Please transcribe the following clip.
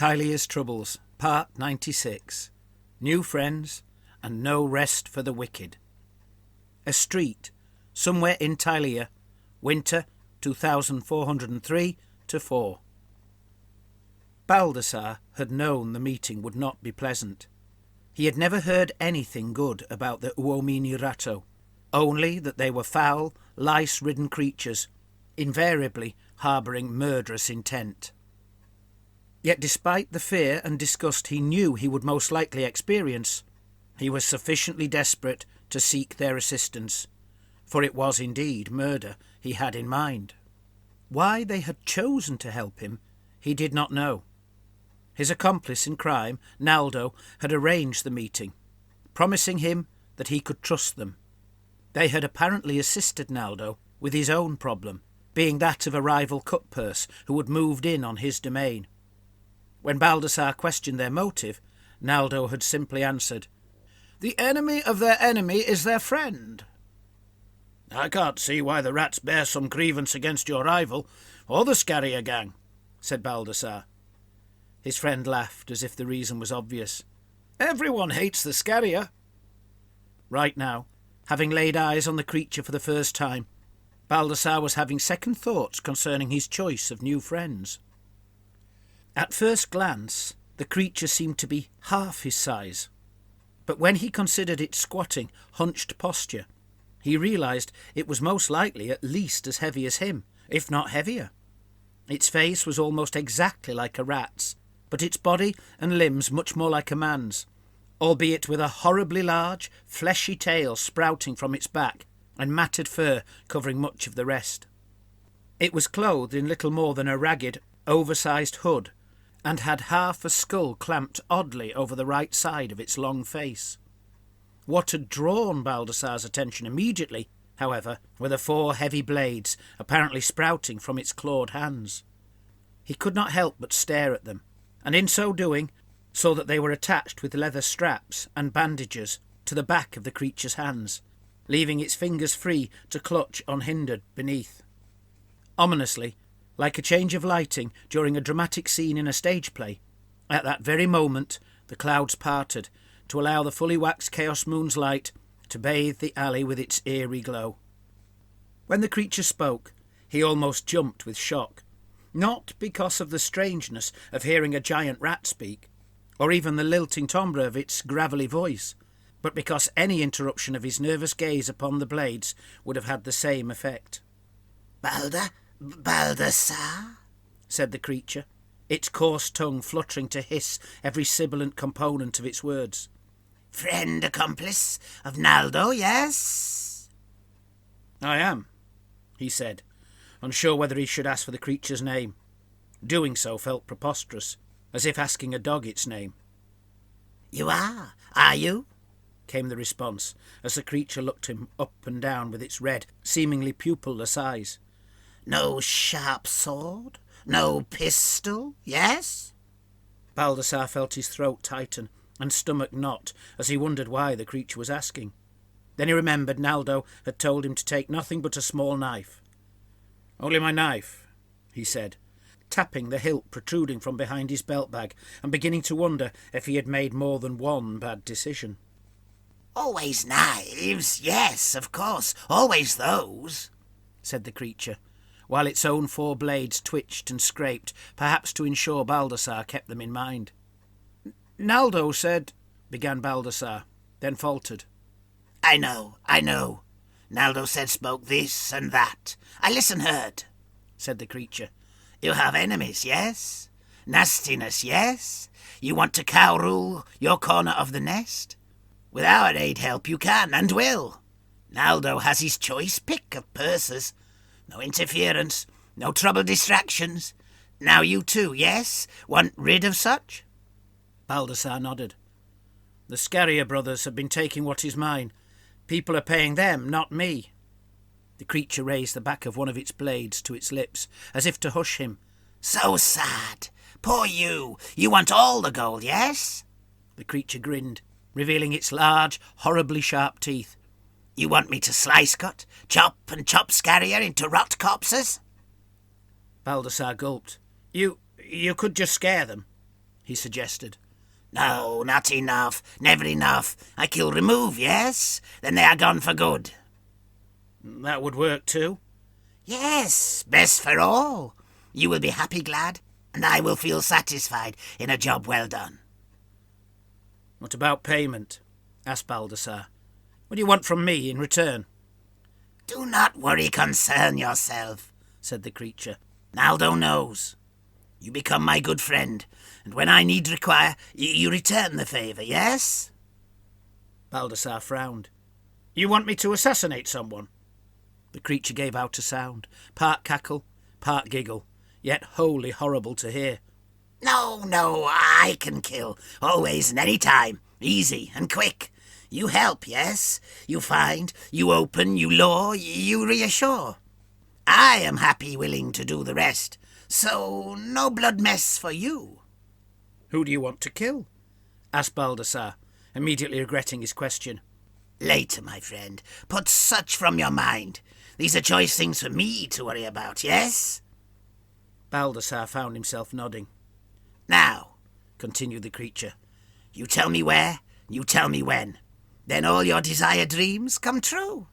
Tilea's Troubles, Part 96. New Friends and No Rest for the Wicked. A street, somewhere in Tilea, winter 2403-4. Baldassar had known the meeting would not be pleasant. He had never heard anything good about the Uomini Ratto, only that they were foul, lice-ridden creatures, invariably harbouring murderous intent. Yet despite the fear and disgust he knew he would most likely experience, he was sufficiently desperate to seek their assistance, for it was indeed murder he had in mind. Why they had chosen to help him, he did not know. His accomplice in crime, Naldo, had arranged the meeting, promising him that he could trust them. They had apparently assisted Naldo with his own problem, being that of a rival cutpurse who had moved in on his domain. When Baldassar questioned their motive, Naldo had simply answered, "The enemy of their enemy is their friend." "I can't see why the rats bear some grievance against your rival, or the Scarrier gang," said Baldassar. His friend laughed, as if the reason was obvious. "Everyone hates the Scarrier." Right now, having laid eyes on the creature for the first time, Baldassar was having second thoughts concerning his choice of new friends. At first glance, the creature seemed to be half his size, but when he considered its squatting, hunched posture, he realised it was most likely at least as heavy as him, if not heavier. Its face was almost exactly like a rat's, but its body and limbs much more like a man's, albeit with a horribly large, fleshy tail sprouting from its back and matted fur covering much of the rest. It was clothed in little more than a ragged, oversized hood, and had half a skull clamped oddly over the right side of its long face. What had drawn Baldassar's attention immediately, however, were the 4 heavy blades apparently sprouting from its clawed hands. He could not help but stare at them, and in so doing saw that they were attached with leather straps and bandages to the back of the creature's hands, leaving its fingers free to clutch unhindered beneath. Ominously, like a change of lighting during a dramatic scene in a stage play, at that very moment the clouds parted to allow the fully waxed Chaos Moon's light to bathe the alley with its eerie glow. When the creature spoke, he almost jumped with shock, not because of the strangeness of hearing a giant rat speak, or even the lilting timbre of its gravelly voice, but because any interruption of his nervous gaze upon the blades would have had the same effect. Baldassar, said the creature, its coarse tongue fluttering to hiss every sibilant component of its words. Friend accomplice of Naldo, yes? "I am," he said, unsure whether he should ask for the creature's name. Doing so felt preposterous, as if asking a dog its name. "You are you?" came the response, as the creature looked him up and down with its red, seemingly pupilless eyes. "No sharp sword? No pistol, yes?" Baldassar felt his throat tighten and stomach knot as he wondered why the creature was asking. Then he remembered Naldo had told him to take nothing but a small knife. "Only my knife," he said, tapping the hilt protruding from behind his belt bag and beginning to wonder if he had made more than one bad decision. "Always knives, yes, of course, always those," said the creature, while its own 4 blades twitched and scraped, perhaps to ensure Baldassar kept them in mind. "Naldo said," began Baldassar, then faltered. I know. Naldo said spoke this and that. I heard," said the creature. "You have enemies, yes? Nastiness, yes? You want to cow rule your corner of the nest? With our aid help you can and will. Naldo has his choice pick of pursers. No interference, no trouble distractions. Now you too, yes? Want rid of such?" Baldassar nodded. "The Scarrier brothers have been taking what is mine. People are paying them, not me." The creature raised the back of one of its blades to its lips, as if to hush him. "So sad. Poor you. You want all the gold, yes?" The creature grinned, revealing its large, horribly sharp teeth. "You want me to slice cut, chop Scarrier into rot corpses?" Baldassar gulped. You could just scare them." he suggested. No, not enough. Never enough. I kill remove, yes? Then they are gone for good. That would work too. Yes, best for all. You will be happy, glad, and I will feel satisfied in a job well done. What about payment? Asked Baldassar. What do you want from me in return? Do not worry, concern yourself, said the creature. Naldo knows. You become my good friend, and when I need require, you return the favour, yes? Baldassar frowned. You want me to assassinate someone? The creature gave out a sound, part cackle, part giggle, yet wholly horrible to hear. No, I can kill, always and any time, easy and quick. You help, yes? You find, you open, you lure, you reassure. I am happy willing to do the rest, so no blood mess for you. Who do you want to kill? Asked Baldassar, immediately regretting his question. Later, my friend, put such from your mind. These are choice things for me to worry about, yes? Baldassar found himself nodding. Now, continued the creature, you tell me where, you tell me when. Then all your desired dreams come true.